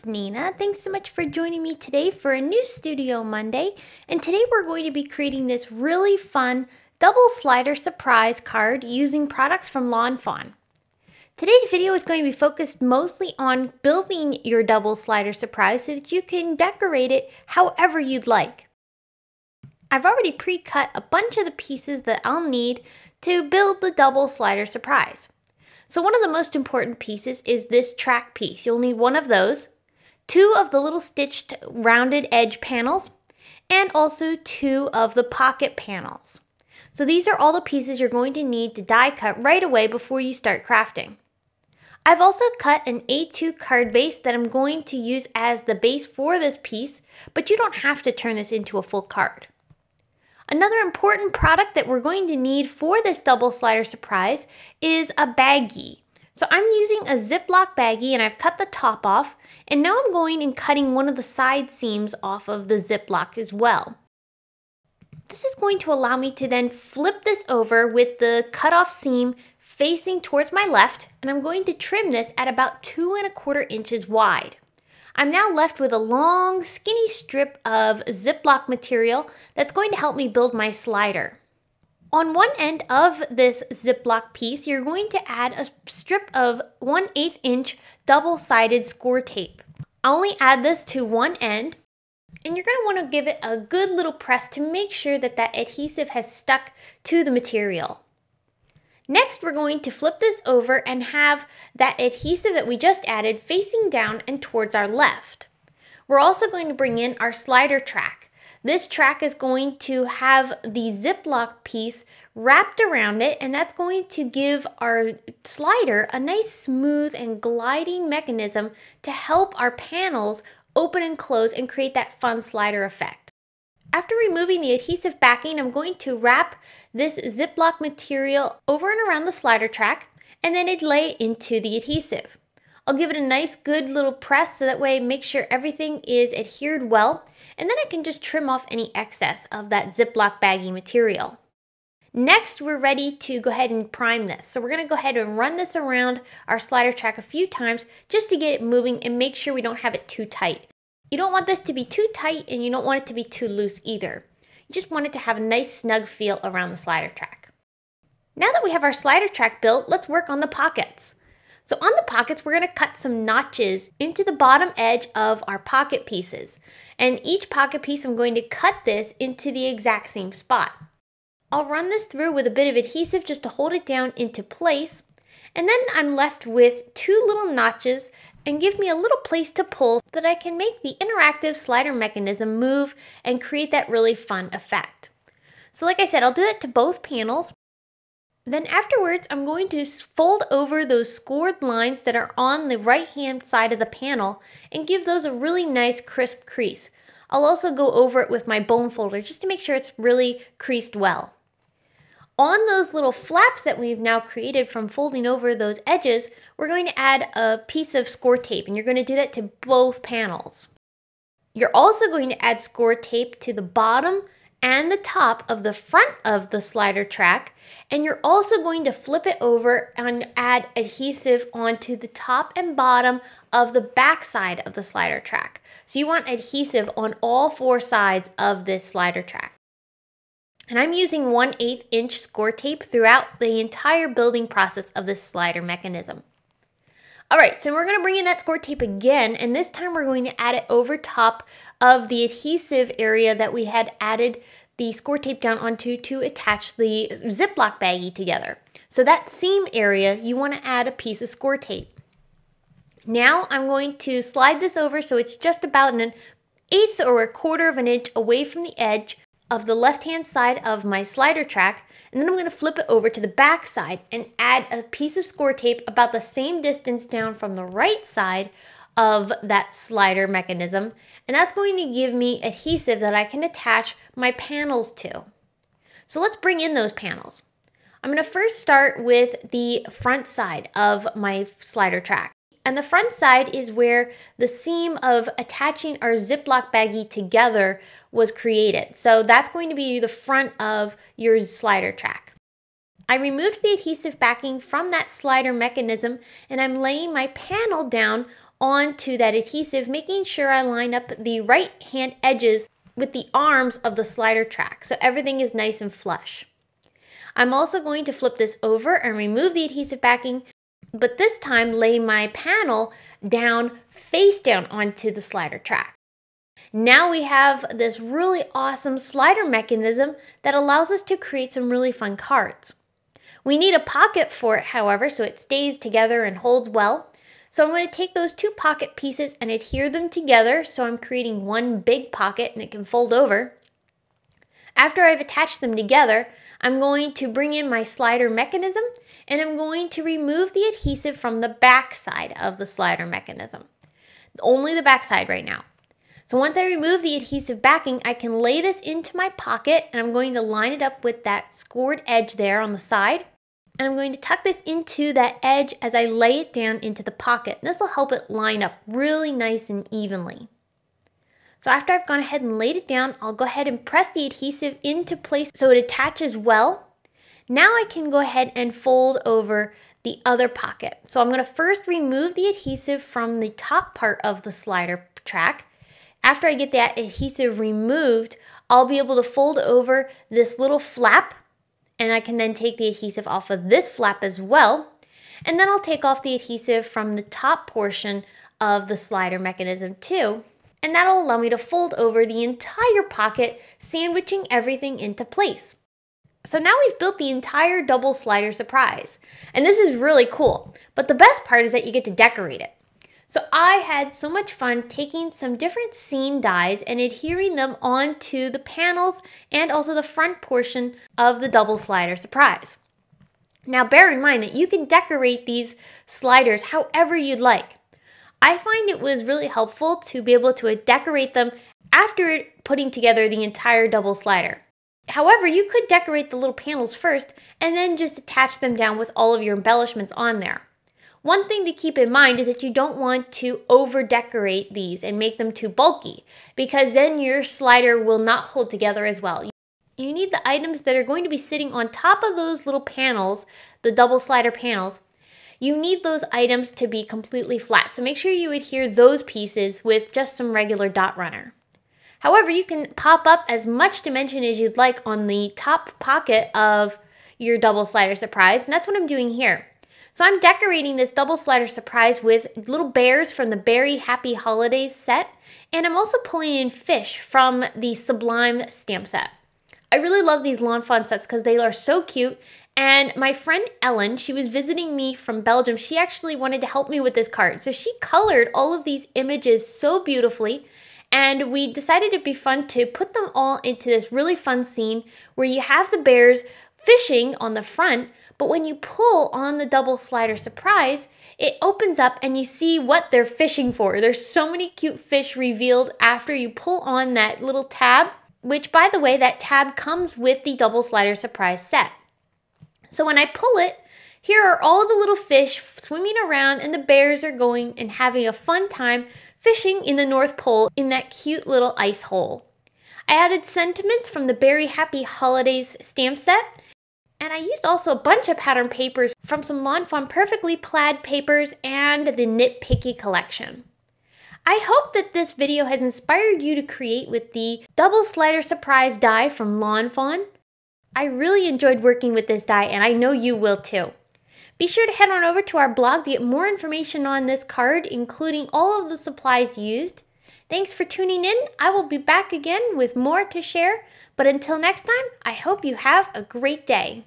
it's Nina. Thanks so much for joining me today for a new Studio Monday. And today we're going to be creating this really fun double slider surprise card using products from Lawn Fawn. Today's video is going to be focused mostly on building your double slider surprise so that you can decorate it however you'd like. I've already pre-cut a bunch of the pieces that I'll need to build the double slider surprise. So one of the most important pieces is this track piece. You'll need one of those, two of the little stitched rounded edge panels, and also two of the pocket panels. So these are all the pieces you're going to need to die cut right away before you start crafting. I've also cut an A2 card base that I'm going to use as the base for this piece, but you don't have to turn this into a full card. Another important product that we're going to need for this double slider surprise is a baggie. So I'm using a Ziploc baggie and I've cut the top off, and now I'm going and cutting one of the side seams off of the Ziploc as well. This is going to allow me to then flip this over with the cut off seam facing towards my left, and I'm going to trim this at about 2¼ inches wide. I'm now left with a long, skinny strip of Ziploc material that's going to help me build my slider. On one end of this Ziploc piece, you're going to add a strip of 1/8 inch double-sided score tape. I'll only add this to one end, and you're going to want to give it a good little press to make sure that that adhesive has stuck to the material. Next, we're going to flip this over and have that adhesive that we just added facing down and towards our left. We're also going to bring in our slider track. This track is going to have the Ziploc piece wrapped around it, and that's going to give our slider a nice smooth and gliding mechanism to help our panels open and close and create that fun slider effect. After removing the adhesive backing, I'm going to wrap this Ziploc material over and around the slider track and then lay it into the adhesive. I'll give it a nice good little press so that way make sure everything is adhered well, and then I can just trim off any excess of that Ziploc baggie material. Next, we're ready to go ahead and prime this. So we're going to go ahead and run this around our slider track a few times just to get it moving and make sure we don't have it too tight. You don't want this to be too tight and you don't want it to be too loose either. You just want it to have a nice snug feel around the slider track. Now that we have our slider track built, let's work on the pockets. So on the pockets, we're going to cut some notches into the bottom edge of our pocket pieces. And each pocket piece, I'm going to cut this into the exact same spot. I'll run this through with a bit of adhesive just to hold it down into place. And then I'm left with two little notches and give me a little place to pull so that I can make the interactive slider mechanism move and create that really fun effect. So like I said, I'll do that to both panels. Then afterwards, I'm going to fold over those scored lines that are on the right-hand side of the panel and give those a really nice crisp crease. I'll also go over it with my bone folder just to make sure it's really creased well. On those little flaps that we've now created from folding over those edges, we're going to add a piece of score tape, and you're going to do that to both panels. You're also going to add score tape to the bottom and the top of the front of the slider track, and you're also going to flip it over and add adhesive onto the top and bottom of the back side of the slider track. So you want adhesive on all four sides of this slider track. And I'm using 1/8 inch score tape throughout the entire building process of this slider mechanism. Alright, so we're going to bring in that score tape again, and this time we're going to add it over top of the adhesive area that we had added the score tape down onto to attach the Ziploc baggie together. So that seam area, you want to add a piece of score tape. Now I'm going to slide this over so it's just about 1/8 or 1/4 inch away from the edge of the left-hand side of my slider track, and then I'm going to flip it over to the back side and add a piece of score tape about the same distance down from the right side of that slider mechanism, and that's going to give me adhesive that I can attach my panels to. So let's bring in those panels. I'm going to first start with the front side of my slider track. And the front side is where the seam of attaching our Ziploc baggie together was created. So that's going to be the front of your slider track. I removed the adhesive backing from that slider mechanism, and I'm laying my panel down onto that adhesive, making sure I line up the right hand edges with the arms of the slider track so everything is nice and flush. I'm also going to flip this over and remove the adhesive backing, but this time lay my panel down, face down onto the slider track. Now we have this really awesome slider mechanism that allows us to create some really fun cards. We need a pocket for it, however, so it stays together and holds well. So I'm going to take those two pocket pieces and adhere them together so I'm creating one big pocket and it can fold over. After I've attached them together, I'm going to bring in my slider mechanism and I'm going to remove the adhesive from the back side of the slider mechanism. Only the back side right now. So once I remove the adhesive backing, I can lay this into my pocket and I'm going to line it up with that scored edge there on the side. And I'm going to tuck this into that edge as I lay it down into the pocket. This will help it line up really nice and evenly. So after I've gone ahead and laid it down, I'll go ahead and press the adhesive into place so it attaches well. Now I can go ahead and fold over the other pocket. So I'm going to first remove the adhesive from the top part of the slider track. After I get that adhesive removed, I'll be able to fold over this little flap, and I can then take the adhesive off of this flap as well. And then I'll take off the adhesive from the top portion of the slider mechanism too. And that'll allow me to fold over the entire pocket, sandwiching everything into place. So now we've built the entire double slider surprise. And this is really cool. But the best part is that you get to decorate it. So I had so much fun taking some different scene dies and adhering them onto the panels and also the front portion of the double slider surprise. Now bear in mind that you can decorate these sliders however you'd like. I find it was really helpful to be able to decorate them after putting together the entire double slider. However, you could decorate the little panels first and then just attach them down with all of your embellishments on there. One thing to keep in mind is that you don't want to over decorate these and make them too bulky, because then your slider will not hold together as well. You need the items that are going to be sitting on top of those little panels, the double slider panels. You need those items to be completely flat, so make sure you adhere those pieces with just some regular dot runner. However, you can pop up as much dimension as you'd like on the top pocket of your double slider surprise, and that's what I'm doing here. So I'm decorating this double slider surprise with little bears from the BEARY Happy Holidays set, and I'm also pulling in fish from the SUBLIME stamp set. I really love these Lawn Fawn sets because they are so cute, and my friend Ellen, she was visiting me from Belgium. She actually wanted to help me with this card, so she colored all of these images so beautifully, and we decided it'd be fun to put them all into this really fun scene where you have the bears fishing on the front, but when you pull on the double slider surprise, it opens up and you see what they're fishing for. There's so many cute fish revealed after you pull on that little tab, which by the way, that tab comes with the double slider surprise set. So when I pull it, here are all the little fish swimming around and the bears are going and having a fun time fishing in the North Pole in that cute little ice hole. I added sentiments from the BEARY Happy Holidays stamp set. And I used also a bunch of pattern papers from some Lawn Fawn Perfectly Plaid papers and the Knit Picky collection. I hope that this video has inspired you to create with the double slider surprise die from Lawn Fawn. I really enjoyed working with this die and I know you will too. Be sure to head on over to our blog to get more information on this card, including all of the supplies used. Thanks for tuning in. I will be back again with more to share. But until next time, I hope you have a great day.